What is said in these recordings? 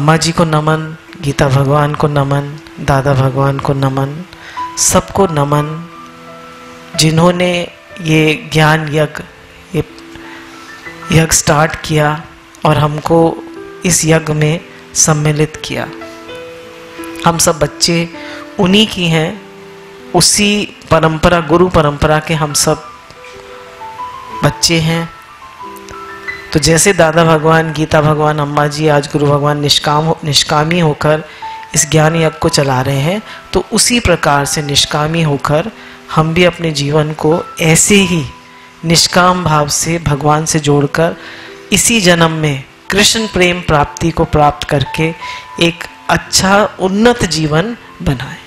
अम्मा जी को नमन, गीता भगवान को नमन, दादा भगवान को नमन, सबको नमन जिन्होंने ये ज्ञान यज्ञ स्टार्ट किया और हमको इस यज्ञ में सम्मिलित किया। हम सब बच्चे उन्हीं की हैं, उसी परंपरा, गुरु परंपरा के हम सब बच्चे हैं। तो जैसे दादा भगवान, गीता भगवान, अम्मा जी, आज गुरु भगवान निष्कामी होकर इस ज्ञान यज्ञ को चला रहे हैं, तो उसी प्रकार से निष्कामी होकर हम भी अपने जीवन को ऐसे ही निष्काम भाव से भगवान से जोड़कर इसी जन्म में कृष्ण प्रेम प्राप्ति को प्राप्त करके एक अच्छा उन्नत जीवन बनाएं।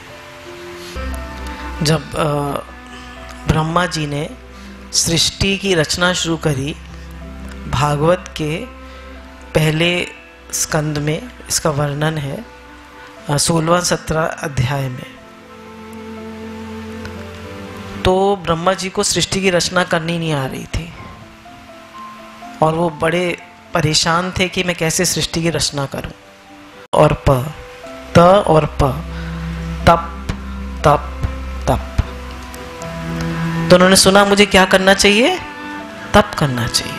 जब ब्रह्मा जी ने सृष्टि की रचना शुरू करी, भागवत के पहले स्कंद में इसका वर्णन है 16-17 अध्याय में। तो ब्रह्मा जी को सृष्टि की रचना करनी नहीं आ रही थी और वो बड़े परेशान थे कि मैं कैसे सृष्टि की रचना करूं। और त और प, तप तप तप। तो उन्होंने सुना मुझे क्या करना चाहिए, तप करना चाहिए,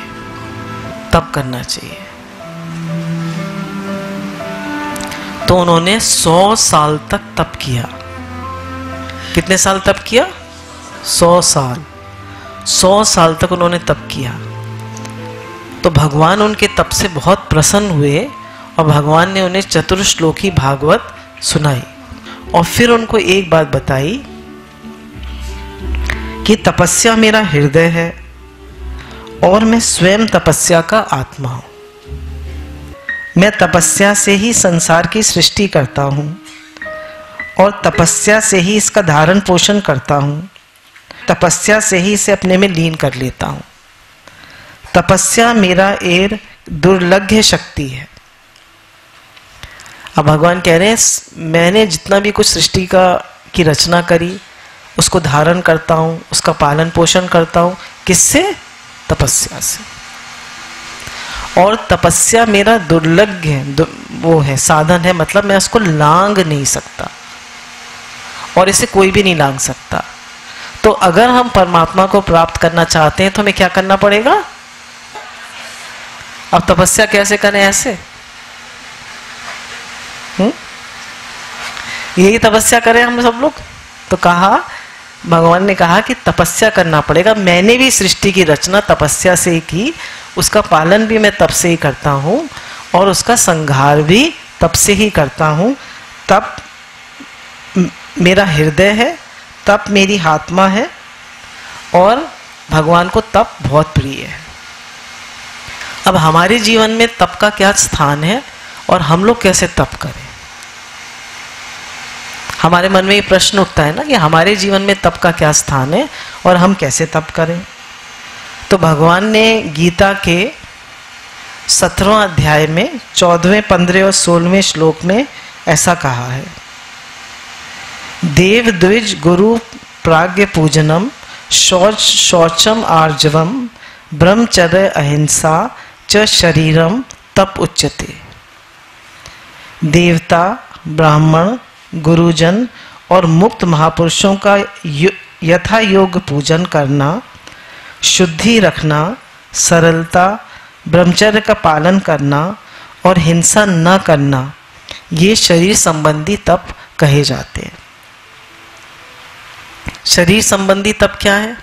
तप करना चाहिए। तो उन्होंने 100 साल तक तप किया। कितने साल तप किया? 100 साल। 100 साल तक उन्होंने तप किया। तो भगवान उनके तप से बहुत प्रसन्न हुए और भगवान ने उन्हें चतुर्श्लोकी भागवत सुनाई और फिर उनको एक बात बताई कि तपस्या मेरा हृदय है और मैं स्वयं तपस्या का आत्मा हूं। मैं तपस्या से ही संसार की सृष्टि करता हूं और तपस्या से ही इसका धारण पोषण करता हूं। तपस्या से ही इसे अपने में लीन कर लेता हूं। तपस्या मेरा एक दुर्लभ शक्ति है। अब भगवान कह रहे हैं मैंने जितना भी कुछ सृष्टि की रचना करी उसको धारण करता हूं, उसका पालन पोषण करता हूं। किससे? तपस्या से। और तपस्या मेरा दुर्लभ है, वो है साधन है, मतलब मैं उसको लांग नहीं सकता और इसे कोई भी नहीं लांग सकता। तो अगर हम परमात्मा को प्राप्त करना चाहते हैं तो हमें क्या करना पड़ेगा? अब तपस्या कैसे करें? ऐसे यही तपस्या करें हम सब लोग? तो कहा, भगवान ने कहा कि तपस्या करना पड़ेगा। मैंने भी सृष्टि की रचना तपस्या से ही की, उसका पालन भी मैं तप से ही करता हूं और उसका संहार भी तप से ही करता हूं। तप मेरा हृदय है, तप मेरी आत्मा है और भगवान को तप बहुत प्रिय है। अब हमारे जीवन में तप का क्या स्थान है और हम लोग कैसे तप करें? हमारे मन में ये प्रश्न उठता है ना कि हमारे जीवन में तप का क्या स्थान है और हम कैसे तप करें। तो भगवान ने गीता के 17वें अध्याय में 14वें, 15वें और 16वें श्लोक में ऐसा कहा है, देव द्विज गुरु प्राज्ञ पूजनम शौचम आर्जवम ब्रह्मचर्य अहिंसा च शरीरम तप उच्यते। देवता, ब्राह्मण, गुरुजन और मुक्त महापुरुषों का यथा योग पूजन करना, शुद्धि रखना, सरलता, ब्रह्मचर्य का पालन करना और हिंसा न करना, ये शरीर संबंधी तप कहे जाते हैं। शरीर संबंधी तप क्या है?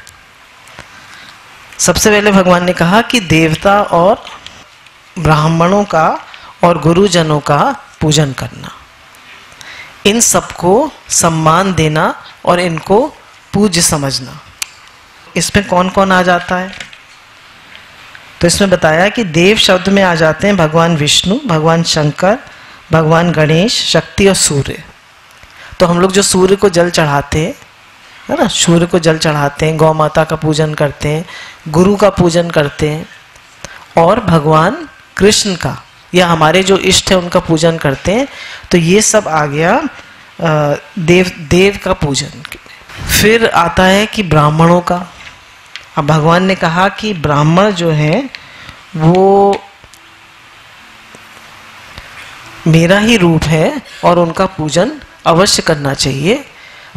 सबसे पहले भगवान ने कहा कि देवता और ब्राह्मणों का और गुरुजनों का पूजन करना, इन सबको सम्मान देना और इनको पूज्य समझना। इसमें कौन कौन आ जाता है? तो इसमें बताया कि देव शब्द में आ जाते हैं भगवान विष्णु, भगवान शंकर, भगवान गणेश, शक्ति और सूर्य। तो हम लोग जो सूर्य को जल चढ़ाते हैं, है ना, सूर्य को जल चढ़ाते हैं, गौ माता का पूजन करते हैं, गुरु का पूजन करते हैं और भगवान कृष्ण का या हमारे जो इष्ट है उनका पूजन करते हैं। तो ये सब आ गया देव का पूजन। फिर आता है कि ब्राह्मणों का। अब भगवान ने कहा कि ब्राह्मण जो है वो मेरा ही रूप है और उनका पूजन अवश्य करना चाहिए।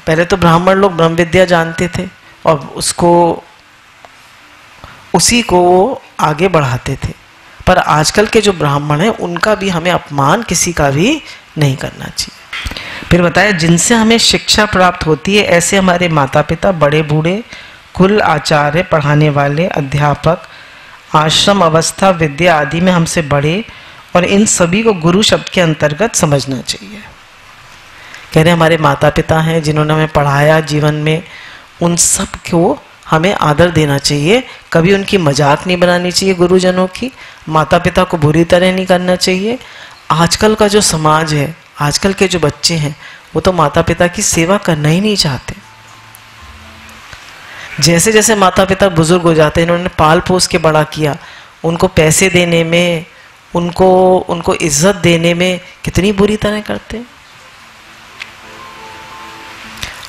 पहले तो ब्राह्मण लोग ब्रह्म विद्या जानते थे और उसी को वो आगे बढ़ाते थे, पर आजकल के जो ब्राह्मण हैं उनका भी हमें अपमान किसी का भी नहीं करना चाहिए। फिर बताया जिनसे हमें शिक्षा प्राप्त होती है ऐसे हमारे माता पिता, बड़े बूढ़े, कुल आचार्य, पढ़ाने वाले, अध्यापक, आश्रम अवस्था विद्या आदि में हमसे बड़े, और इन सभी को गुरु शब्द के अंतर्गत समझना चाहिए। कह रहे हमारे माता पिता हैं जिन्होंने हमें पढ़ाया जीवन में, उन सब को हमें आदर देना चाहिए, कभी उनकी मजाक नहीं बनानी चाहिए, गुरुजनों की, माता पिता को बुरी तरह नहीं करना चाहिए। आजकल का जो समाज है, आजकल के जो बच्चे हैं, वो तो माता पिता की सेवा करना ही नहीं चाहते। जैसे जैसे माता पिता बुजुर्ग हो जाते हैं, इन्होंने पाल पोस के बड़ा किया, उनको पैसे देने में, उनको इज्जत देने में कितनी बुरी तरह करते हैं।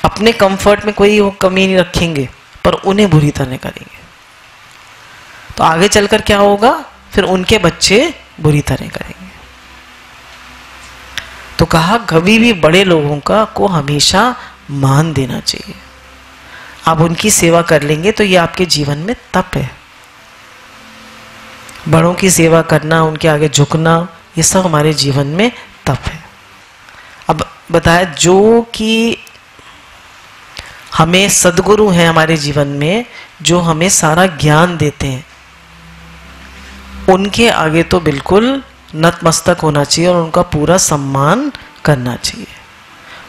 अपने कंफर्ट में कोई वो कमी नहीं रखेंगे, पर उन्हें बुरी तरह करेंगे। तो आगे चलकर क्या होगा, फिर उनके बच्चे बुरी तरह करेंगे। तो कहा कभी भी बड़े लोगों को हमेशा मान देना चाहिए। आप उनकी सेवा कर लेंगे तो ये आपके जीवन में तप है। बड़ों की सेवा करना, उनके आगे झुकना, ये सब हमारे जीवन में तप है। अब बताया जो कि हमें सद्गुरु हैं हमारे जीवन में, जो हमें सारा ज्ञान देते हैं, उनके आगे तो बिल्कुल नतमस्तक होना चाहिए और उनका पूरा सम्मान करना चाहिए।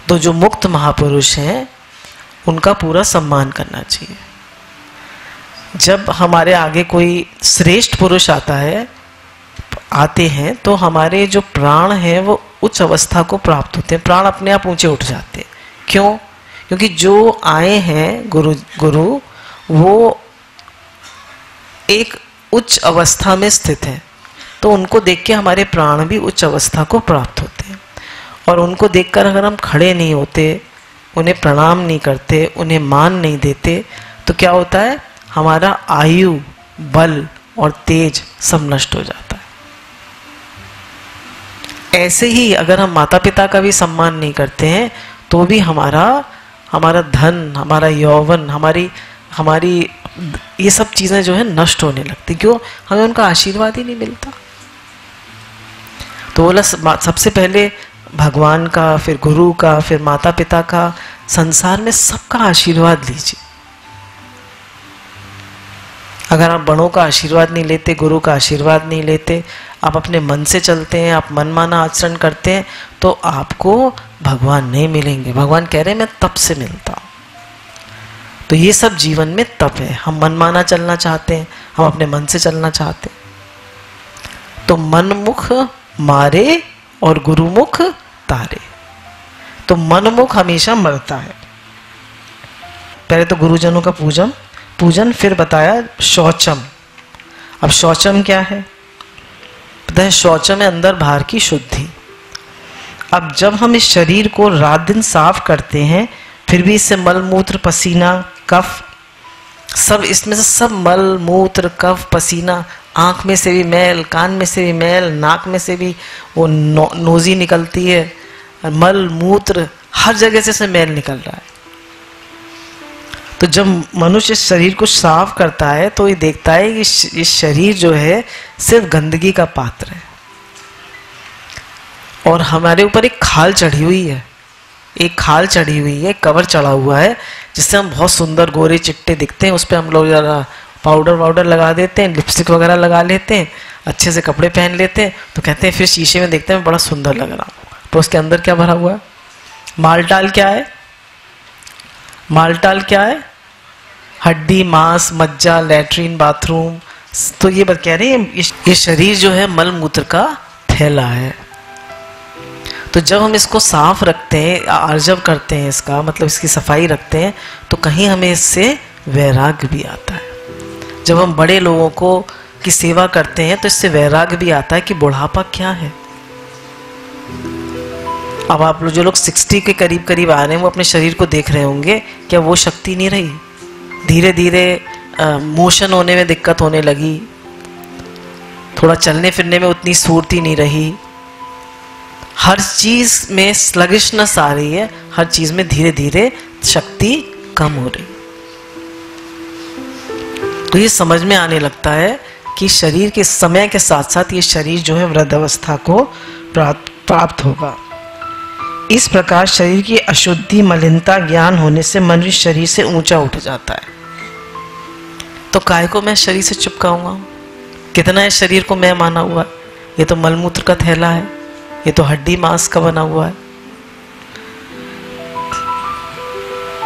तो जो मुक्त महापुरुष हैं उनका पूरा सम्मान करना चाहिए। जब हमारे आगे कोई श्रेष्ठ पुरुष आते हैं तो हमारे जो प्राण हैं वो उच्च अवस्था को प्राप्त होते हैं, प्राण अपने आप ऊंचे उठ जाते हैं। क्यों? क्योंकि जो आए हैं गुरु वो एक उच्च अवस्था में स्थित है, तो उनको देख के हमारे प्राण भी उच्च अवस्था को प्राप्त होते हैं। और उनको देखकर अगर हम खड़े नहीं होते, उन्हें प्रणाम नहीं करते, उन्हें मान नहीं देते, तो क्या होता है, हमारा आयु, बल और तेज सब नष्ट हो जाता है। ऐसे ही अगर हम माता पिता का भी सम्मान नहीं करते हैं तो भी हमारा धन, हमारा यौवन, हमारी ये सब चीजें जो है नष्ट होने लगती। क्यों? हमें उनका आशीर्वाद ही नहीं मिलता। तो बोला सबसे पहले भगवान का, फिर गुरु का, फिर माता पिता का, संसार में सबका आशीर्वाद लीजिए। अगर आप बड़ों का आशीर्वाद नहीं लेते, गुरु का आशीर्वाद नहीं लेते, आप अपने मन से चलते हैं, आप मनमाना आचरण करते हैं, तो आपको भगवान नहीं मिलेंगे। भगवान कह रहे हैं मैं तप से मिलता हूं। तो ये सब जीवन में तप है। हम मनमाना चलना चाहते हैं, हम अपने मन से चलना चाहते हैं, तो मनमुख मारे और गुरुमुख तारे। तो मनमुख हमेशा मरता है। पहले तो गुरुजनों का पूजन, फिर बताया शौचम। अब शौचम क्या है? पता है, शौचम है अंदर बाहर की शुद्धि। अब जब हम इस शरीर को रात दिन साफ करते हैं, फिर भी इससे मल मूत्र पसीना कफ सब, इसमें से सब मल मूत्र कफ पसीना, आँख में से भी मैल, कान में से भी मैल, नाक में से भी वो नोजी निकलती है, मल मूत्र हर जगह से मैल निकल रहा है। तो जब मनुष्य इस शरीर को साफ करता है तो ये देखता है कि इस शरीर जो है सिर्फ गंदगी का पात्र है, और हमारे ऊपर एक खाल चढ़ी हुई है, कवर चढ़ा हुआ है, जिससे हम बहुत सुंदर गोरे चिट्टे दिखते हैं। उस पर हम लोग जरा पाउडर लगा देते हैं, लिपस्टिक वगैरह लगा लेते हैं, अच्छे से कपड़े पहन लेते हैं, तो कहते हैं फिर शीशे में देखते हैं बड़ा सुंदर लग रहा हूँ। तो उसके अंदर क्या भरा हुआ है? मालटाल क्या है? हड्डी, मांस, मज्जा, लैट्रीन, बाथरूम। तो ये बात कह रहे हैं ये शरीर जो है मल मूत्र का थैला है। तो जब हम इसको साफ रखते हैं, आर्जव करते हैं, इसका मतलब इसकी सफाई रखते हैं, तो कहीं हमें इससे वैराग्य भी आता है। जब हम बड़े लोगों की सेवा करते हैं तो इससे वैराग्य भी आता है कि बुढ़ापा क्या है। अब आप जो लोग 60 के करीब आ रहे हैं, वो अपने शरीर को देख रहे होंगे, क्या वो शक्ति नहीं रही? धीरे धीरे मोशन होने में दिक्कत होने लगी, थोड़ा चलने फिरने में उतनी स्फूर्ति नहीं रही, हर चीज में स्लगिशनेस आ रही है, हर चीज में धीरे धीरे शक्ति कम हो रही। तो ये समझ में आने लगता है कि शरीर के समय के साथ साथ ये शरीर जो है वृद्धावस्था को प्राप्त होगा। इस प्रकार शरीर की अशुद्धि मलिनता ज्ञान होने से मनुष्य शरीर से ऊंचा उठ जाता है। तो काय को मैं शरीर से चिपकाऊंगा? कितना है शरीर को मैं माना हुआ है? ये तो मलमूत्र का थैला है, ये तो हड्डी मांस का बना हुआ है।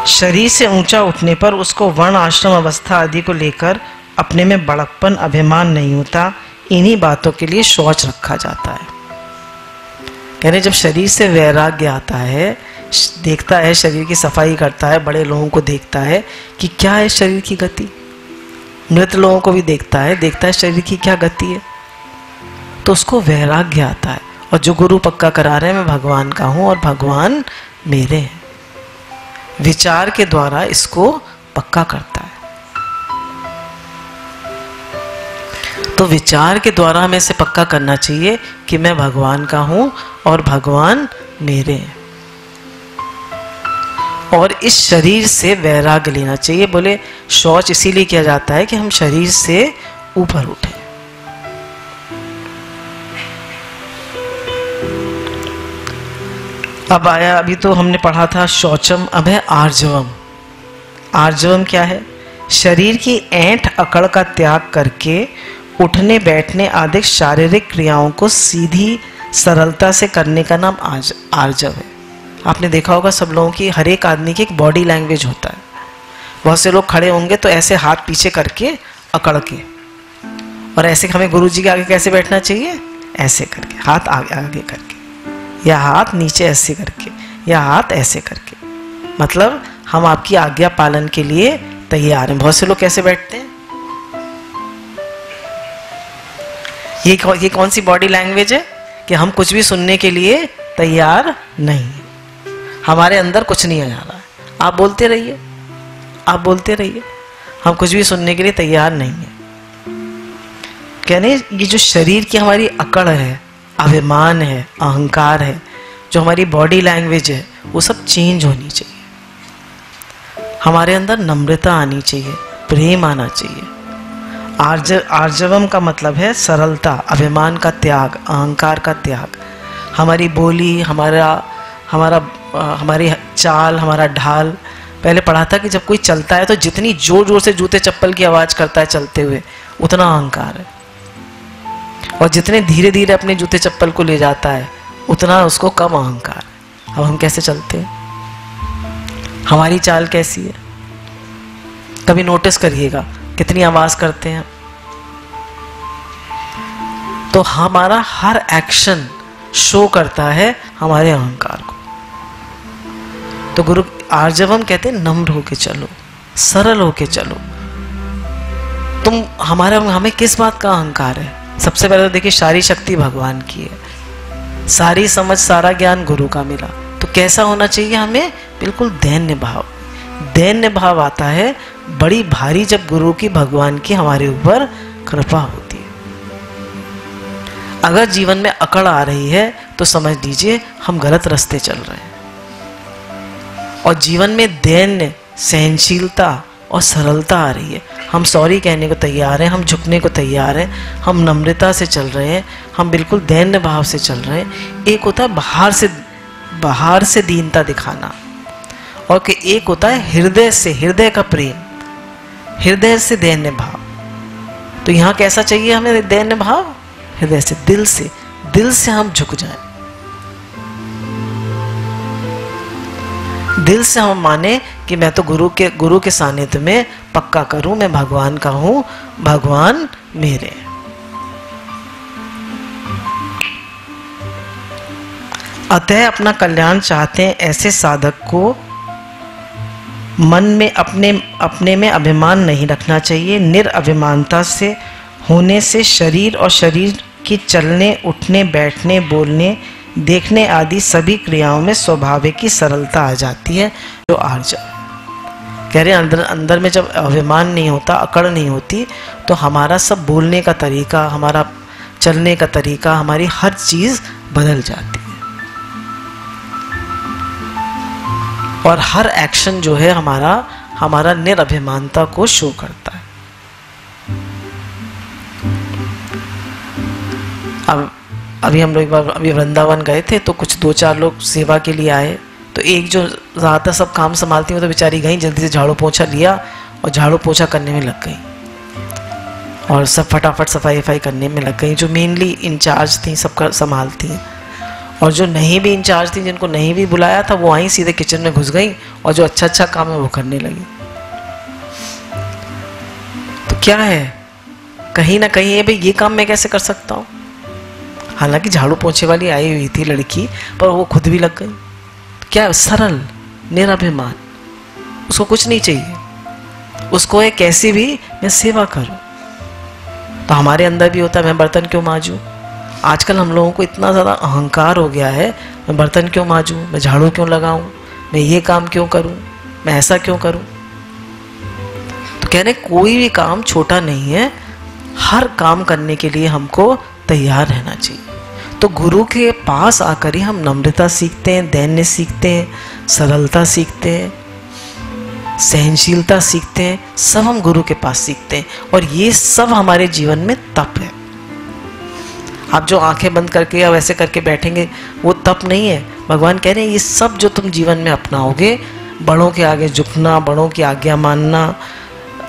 शरीर से ऊंचा उठने पर उसको वर्ण आश्रम अवस्था आदि को लेकर अपने में बड़कपन अभिमान नहीं होता। इन्हीं बातों के लिए शौच रखा जाता है। यानी जब शरीर से वैराग्य आता है, देखता है, शरीर की सफाई करता है, बड़े लोगों को देखता है कि क्या है शरीर की गति, मृत लोगों को भी देखता है शरीर की क्या गति है, तो उसको वैराग्य आता है। और जो गुरु पक्का करा रहे हैं मैं भगवान का हूं और भगवान मेरे हैं, विचार के द्वारा इसको पक्का करता है। तो विचार के द्वारा हमें इसे पक्का करना चाहिए कि मैं भगवान का हूं और भगवान मेरे हैं। और इस शरीर से वैराग्य लेना चाहिए। बोले शौच इसीलिए किया जाता है कि हम शरीर से ऊपर उठे। अब आया, अभी तो हमने पढ़ा था शौचम, अब है आर्जवम। आर्जवम क्या है? शरीर की ऐंठ अकड़ का त्याग करके उठने बैठने आदि शारीरिक क्रियाओं को सीधी सरलता से करने का नाम आर्जव है। आपने देखा होगा सब लोगों की, हर एक आदमी की एक बॉडी लैंग्वेज होता है। बहुत से लोग खड़े होंगे तो ऐसे हाथ पीछे करके अकड़ के, और ऐसे हमें गुरु जी के आगे कैसे बैठना चाहिए? ऐसे करके, हाथ आगे आगे करके, या हाथ नीचे ऐसे करके, या हाथ ऐसे करके। मतलब हम आपकी आज्ञा पालन के लिए तैयार हैं। बहुत से लोग कैसे बैठते हैं? ये कौन सी बॉडी लैंग्वेज है कि हम कुछ भी सुनने के लिए तैयार नहीं है, हमारे अंदर कुछ नहीं आ रहा है। आप बोलते रहिए, आप बोलते रहिए, हम कुछ भी सुनने के लिए तैयार नहीं है। कहने ये जो शरीर की हमारी अकड़ है, अभिमान है, अहंकार है, जो हमारी बॉडी लैंग्वेज है, वो सब चेंज होनी चाहिए। हमारे अंदर नम्रता आनी चाहिए, प्रेम आना चाहिए। आर्जवम का मतलब है सरलता, अभिमान का त्याग, अहंकार का त्याग। हमारी बोली, हमारी चाल, हमारा ढाल। पहले पढ़ा था कि जब कोई चलता है तो जितनी जोर जोर से जूते चप्पल की आवाज करता है चलते हुए, उतना अहंकार है। और जितने धीरे धीरे अपने जूते चप्पल को ले जाता है, उतना उसको कम अहंकार है। अब हम कैसे चलते हैं, हमारी चाल कैसी है? कभी नोटिस करिएगा कितनी आवाज करते हैं। तो हमारा हर एक्शन शो करता है हमारे अहंकार को। तो गुरु आर्जवम कहते हैं नम्र होके चलो, सरल होके चलो। हमें किस बात का अहंकार है? सबसे पहले तो देखिए सारी शक्ति भगवान की है, सारी समझ सारा ज्ञान गुरु का मिला। तो कैसा होना चाहिए हमें? बिल्कुल दैन्य भाव। दैन्य भाव आता है बड़ी भारी जब गुरु की, भगवान की हमारे ऊपर कृपा होती है। अगर जीवन में अकड़ आ रही है तो समझ लीजिए हम गलत रास्ते चल रहे हैं। और जीवन में दैन्य, सहनशीलता और सरलता आ रही है। हम सॉरी कहने को तैयार हैं, हम झुकने को तैयार हैं, हम नम्रता से चल रहे हैं, हम बिल्कुल दैन्य भाव से चल रहे हैं। एक होता है बाहर से दीनता दिखाना, और कि एक होता है हृदय से, हृदय का प्रेम, हृदय से दैन्य भाव। तो यहाँ कैसा चाहिए हमें दैन्य भाव? हृदय से, दिल से हम झुक जाएं, दिल से हम माने कि मैं तो गुरु के सानिध्य में पक्का करूं, मैं भगवान का हूं, भगवान मेरे। अतः अपना कल्याण चाहते हैं ऐसे साधक को मन में अपने में अभिमान नहीं रखना चाहिए। निरअभिमानता से होने से शरीर और शरीर की चलने, उठने, बैठने, बोलने, देखने आदि सभी क्रियाओं में स्वाभाविक की सरलता आ जाती है। जो आर्जव कह रहे हैं, अंदर में जब अभिमान नहीं होता, अकड़ नहीं होती, तो हमारा सब बोलने का तरीका, हमारा चलने का तरीका, हमारी हर चीज़ बदल जाती है। और हर एक्शन जो है हमारा निरभिमानता को शो करता है। अब अभी हम लोग अभी वृंदावन गए थे, तो कुछ 2-4 लोग सेवा के लिए आए, तो एक जो ज़्यादातर सब काम संभालती वो तो बेचारी गई, जल्दी से झाड़ू पोछा लिया और झाड़ू पोछा करने में लग गई और सब फटाफट सफाई करने में लग गई, जो मेनली इंचार्ज थी, सब संभालती हैं। और जो नहीं भी इंचार्ज थी, जिनको नहीं भी बुलाया था, वो आई सीधे किचन में घुस गई और जो अच्छा काम है वो करने लगी। तो क्या है, कहीं ना कहीं है भाई, ये काम मैं कैसे कर सकता हूँ। हालांकि झाड़ू पोछे वाली आई हुई थी लड़की, पर वो खुद भी लग गई। क्या है, सरल निराभिमान, उसको कुछ नहीं चाहिए, उसको है कैसे भी मैं सेवा करूं। तो हमारे अंदर भी होता है, मैं बर्तन क्यों मांजूं। आजकल हम लोगों को इतना ज़्यादा अहंकार हो गया है, मैं बर्तन क्यों मांजूं, मैं झाड़ू क्यों लगाऊं, मैं ये काम क्यों करूं, मैं ऐसा क्यों करूं। तो कह रहे कोई भी काम छोटा नहीं है, हर काम करने के लिए हमको तैयार रहना चाहिए। तो गुरु के पास आकर ही हम नम्रता सीखते हैं, दैन्य सीखते हैं, सरलता सीखते हैं, सहनशीलता सीखते हैं, सब हम गुरु के पास सीखते हैं। और ये सब हमारे जीवन में तप है। आप जो आंखें बंद करके या वैसे करके बैठेंगे, वो तप नहीं है। भगवान कह रहे हैं ये सब जो तुम जीवन में अपनाओगे, बड़ों के आगे झुकना, बड़ों की आज्ञा मानना,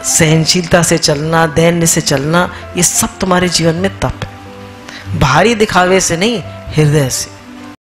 सहनशीलता से चलना, दैन्य से चलना, ये सब तुम्हारे जीवन में तप है। बाहरी दिखावे से नहीं, हृदय से।